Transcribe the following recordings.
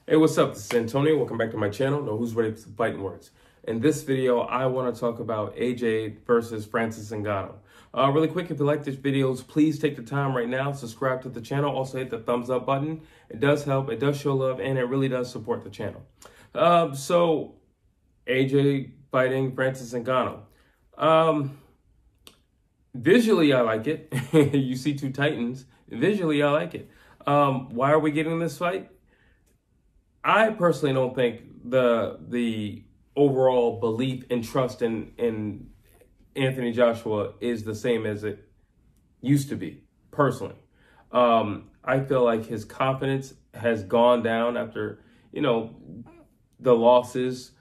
Hey, what's up? This is Antonio. Welcome back to my channel. Know who's ready for some fighting words. In this video, I want to talk about AJ versus Francis Ngannou. Really quick, if you like these videos, please take the time right now, subscribe to the channel. Also hit the thumbs up button. It does help, it does show love, and it really does support the channel. So AJ fighting Francis Ngannou. Visually, I like it. You see two titans. Visually, I like it. Why are we getting this fight? I personally don't think the overall belief and trust in Anthony Joshua is the same as it used to be, personally. I feel like his confidence has gone down after, the losses,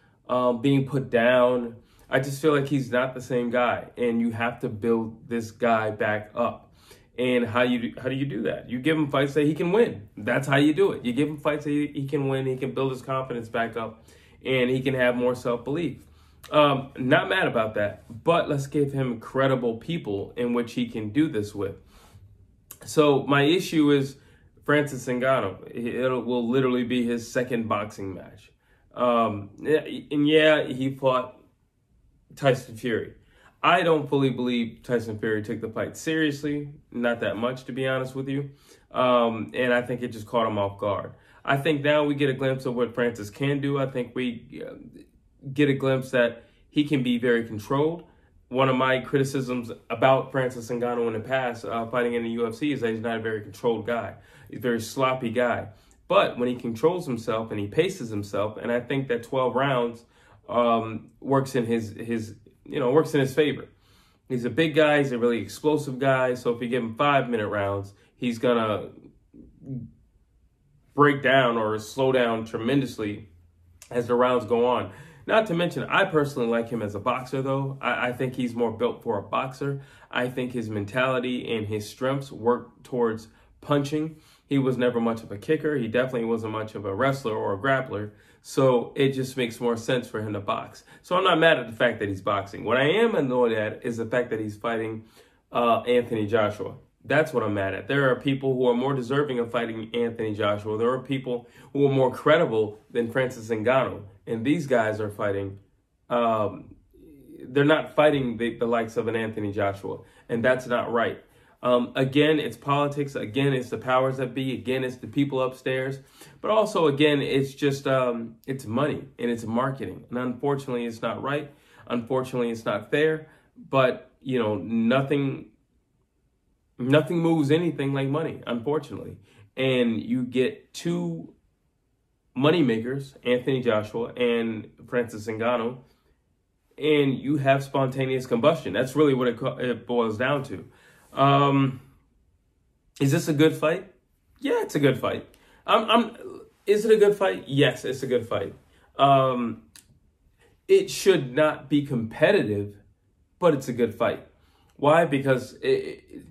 being put down. I just feel like he's not the same guy, and you have to build this guy back up. And how do you do that? You give him fights that he can win. That's how you do it. You give him fights that he can win. He can build his confidence back up, and he can have more self-belief. Not mad about that, but let's give him credible people in which he can do this with. So my issue is Francis Ngannou. It will literally be his second boxing match. And yeah, he fought Tyson Fury. I don't fully believe Tyson Fury took the fight seriously, not that much, to be honest with you. And I think it just caught him off guard. I think now we get a glimpse of what Francis can do. I think we get a glimpse that he can be very controlled. One of my criticisms about Francis Ngannou in the past, fighting in the UFC, is that he's not a very controlled guy. He's a very sloppy guy. But when he controls himself and he paces himself, and I think that 12 rounds works in works in his favor. He's a big guy. He's a really explosive guy. So if you give him 5-minute rounds, he's going to break down or slow down tremendously as the rounds go on. Not to mention, I personally like him as a boxer, though. I think he's more built for a boxer. I think his mentality and his strengths work towards punching. He was never much of a kicker. He definitely wasn't much of a wrestler or a grappler. So it just makes more sense for him to box. So I'm not mad at the fact that he's boxing. What I am annoyed at is the fact that he's fighting Anthony Joshua. That's what I'm mad at. There are people who are more deserving of fighting Anthony Joshua. There are people who are more credible than Francis Ngannou. And these guys are fighting, they're not fighting the likes of an Anthony Joshua. And that's not right. Again, it's politics. Again, it's the powers that be. Again, it's the people upstairs. But also, again, it's just, it's money and it's marketing. And unfortunately, it's not right. Unfortunately, it's not fair. But, nothing moves anything like money, unfortunately. And you get two moneymakers, Anthony Joshua and Francis Ngannou, and you have spontaneous combustion. That's really what it boils down to. Is this a good fight? Yeah, it's a good fight. Is it a good fight? Yes, it's a good fight. It should not be competitive, but it's a good fight. Why? Because it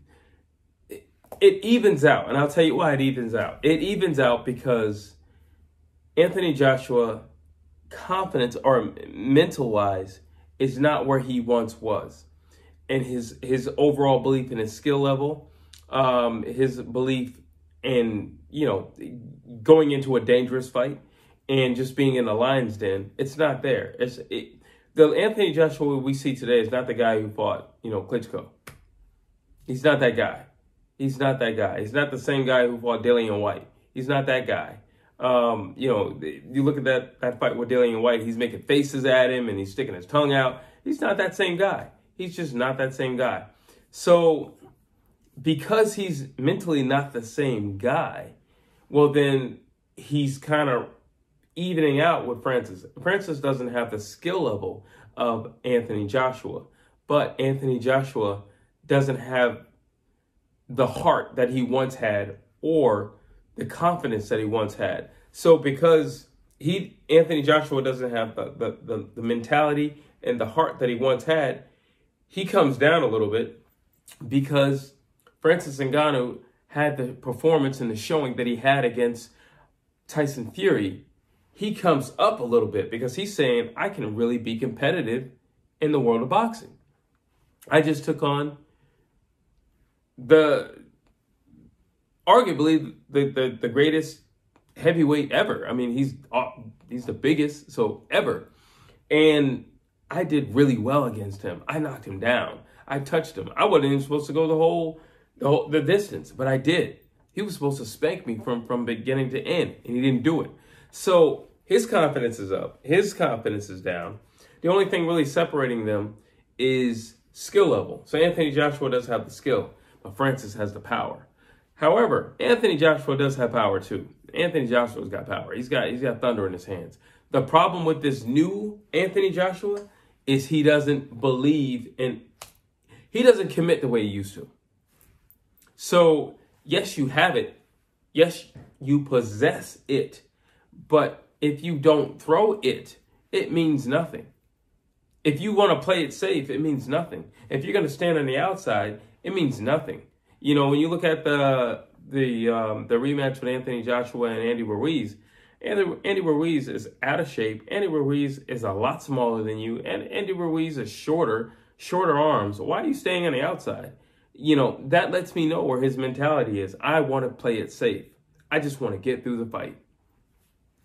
evens out, and I'll tell you why it evens out. It evens out because Anthony Joshua, confidence or mental-wise, is not where he once was. And his overall belief in his skill level, his belief in, going into a dangerous fight and just being in the lion's den, it's not there. The Anthony Joshua we see today is not the guy who fought, Klitschko. He's not that guy. He's not that guy. He's not the same guy who fought Dillian White. He's not that guy. You look at that fight with Dillian White, he's making faces at him and he's sticking his tongue out. He's not that same guy. He's just not that same guy. So because he's mentally not the same guy, well, then he's kind of evening out with Francis. Francis doesn't have the skill level of Anthony Joshua, but Anthony Joshua doesn't have the heart that he once had or the confidence that he once had. So because Anthony Joshua doesn't have the mentality and the heart that he once had, he comes down a little bit because Francis Ngannou had the performance and the showing that he had against Tyson Fury. He comes up a little bit because he's saying, I can really be competitive in the world of boxing. I just took on arguably the greatest heavyweight ever. I mean, he's the biggest, so ever. And I did really well against him. I knocked him down. I touched him. I wasn't even supposed to go the distance, but I did. He was supposed to spank me from beginning to end, and he didn't do it. So his confidence is up. His confidence is down. The only thing really separating them is skill level. So Anthony Joshua does have the skill, but Francis has the power. However, Anthony Joshua does have power too. Anthony Joshua's got power. He's got thunder in his hands. The problem with this new Anthony Joshua is he doesn't believe in, he doesn't commit the way he used to. So yes, you have it. Yes, you possess it. But if you don't throw it, it means nothing. If you want to play it safe, it means nothing. If you're going to stand on the outside, it means nothing. You know, when you look at the rematch with Anthony Joshua and Andy Ruiz, Andy Ruiz is out of shape. Andy Ruiz is a lot smaller than you, and Andy Ruiz is shorter arms. Why are you staying on the outside? You know, that lets me know where his mentality is. I want to play it safe. I just want to get through the fight.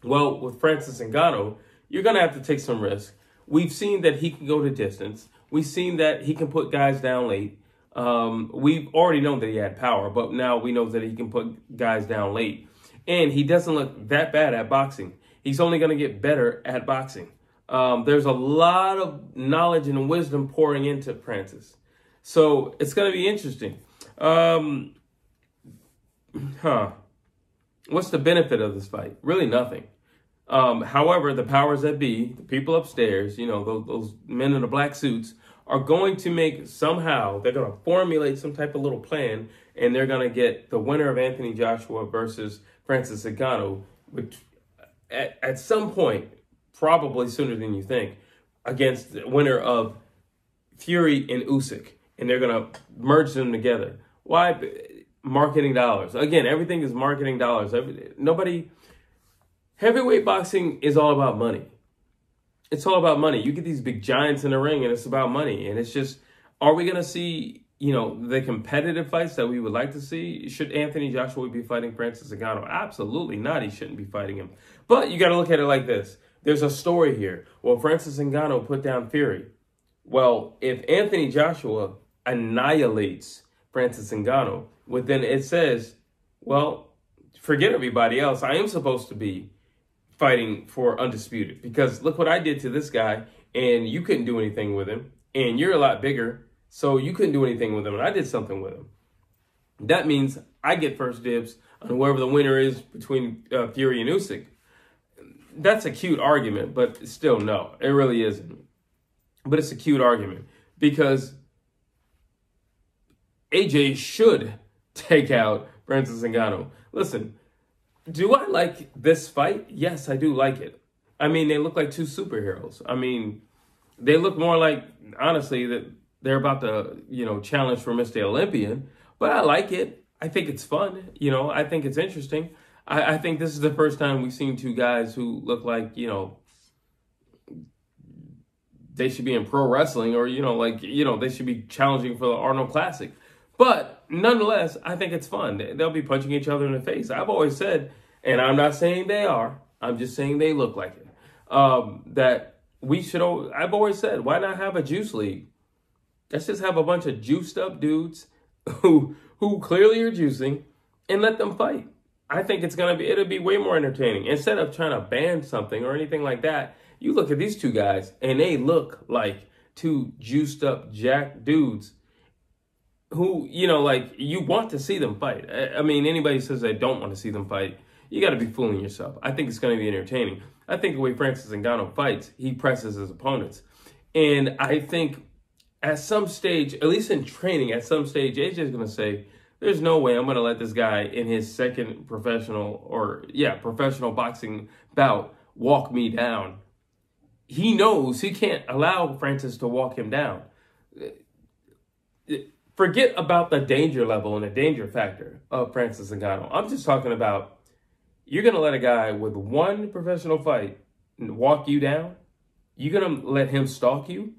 Well, with Francis Ngannou, you're going to have to take some risk. We've seen that he can go the distance. We've seen that he can put guys down late. We've already known that he had power, but now we know that he can put guys down late. And he doesn't look that bad at boxing. He's only going to get better at boxing. There's a lot of knowledge and wisdom pouring into Francis. So it's going to be interesting. What's the benefit of this fight? Really nothing. However, the powers that be, the people upstairs, you know, those men in the black suits, are going to make somehow, they're going to formulate some type of little plan, and they're going to get the winner of Anthony Joshua versus Francis Ngannou, which at some point, probably sooner than you think, against the winner of Fury and Usyk, and they're going to merge them together. Why? Marketing dollars. Again, everything is marketing dollars. Heavyweight boxing is all about money. It's all about money. You get these big giants in the ring, and it's about money. And it's just, are we going to see, you know, the competitive fights that we would like to see? Should Anthony Joshua be fighting Francis Ngannou? Absolutely not. He shouldn't be fighting him. But you got to look at it like this. There's a story here. Well, Francis Ngannou put down Fury. Well, if Anthony Joshua annihilates Francis Ngannou, well, then it says, well, forget everybody else. I am supposed to be fighting for undisputed, because look what I did to this guy, and you couldn't do anything with him, and you're a lot bigger, so you couldn't do anything with him, and I did something with him. That means I get first dibs on whoever the winner is between Fury and Usyk. That's a cute argument, but still, no, it really isn't. But it's a cute argument, because AJ should take out Francis Ngannou. Listen, do I like this fight? Yes, I do like it. I mean, they look like two superheroes. I mean, they look more like, honestly, that they're about to, you know, challenge for Mr. Olympian. But I like it. I think it's fun. You know, I think it's interesting. I think this is the first time we've seen two guys who look like, you know, they should be in pro wrestling, or, you know, like, you know, they should be challenging for the Arnold Classic. But nonetheless, I think it's fun. They'll be punching each other in the face. I've always said, and I'm not saying they are, I'm just saying they look like it, that we should, I've always said, why not have a juice league? Let's just have a bunch of juiced up dudes who clearly are juicing, and let them fight. I think it'll be way more entertaining. Instead of trying to ban something or anything like that, you look at these two guys, and they look like two juiced up jack dudes who, you know, like, you want to see them fight. I mean, anybody says they don't want to see them fight, you got to be fooling yourself. I think it's going to be entertaining. I think the way Francis Ngannou fights, he presses his opponents. And I think at some stage, at least in training, at some stage, AJ's going to say, there's no way I'm going to let this guy in his second professional boxing bout walk me down. He knows he can't allow Francis to walk him down. Forget about the danger level and the danger factor of Francis Ngannou. I'm just talking about, you're going to let a guy with one professional fight walk you down? You're going to let him stalk you?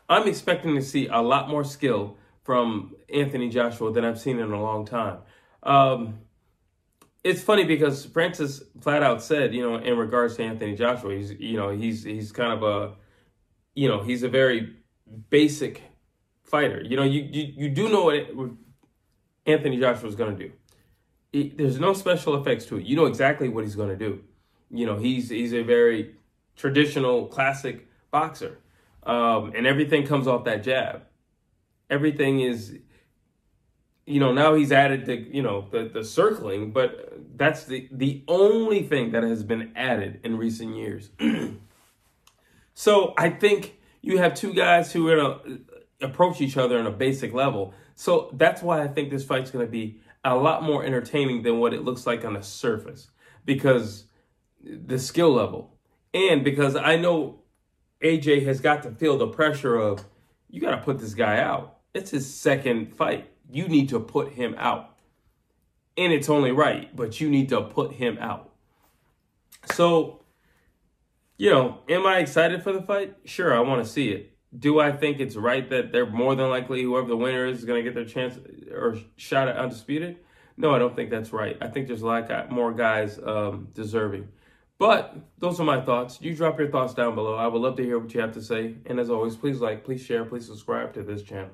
I'm expecting to see a lot more skill from Anthony Joshua than I've seen in a long time. it's funny because Francis flat out said, in regards to Anthony Joshua, he's kind of he's a very basic fighter. You do know what Anthony Joshua is going to do. There's no special effects to it. You know exactly what he's going to do. He's a very traditional, classic boxer, and everything comes off that jab. Everything is, now he's added the circling, but that's the only thing that has been added in recent years. So I think you have two guys who are going to approach each other on a basic level. So that's why I think this fight's going to be a lot more entertaining than what it looks like on the surface, because the skill level, and because I know AJ has got to feel the pressure of, you got to put this guy out. It's his second fight. You need to put him out. And it's only right, but you need to put him out. So, am I excited for the fight? Sure, I want to see it. Do I think it's right that they're more than likely whoever the winner is going to get their chance or shot at undisputed? No, I don't think that's right. I think there's a lot more guys deserving. But those are my thoughts. You drop your thoughts down below. I would love to hear what you have to say. And as always, please like, please share, please subscribe to this channel.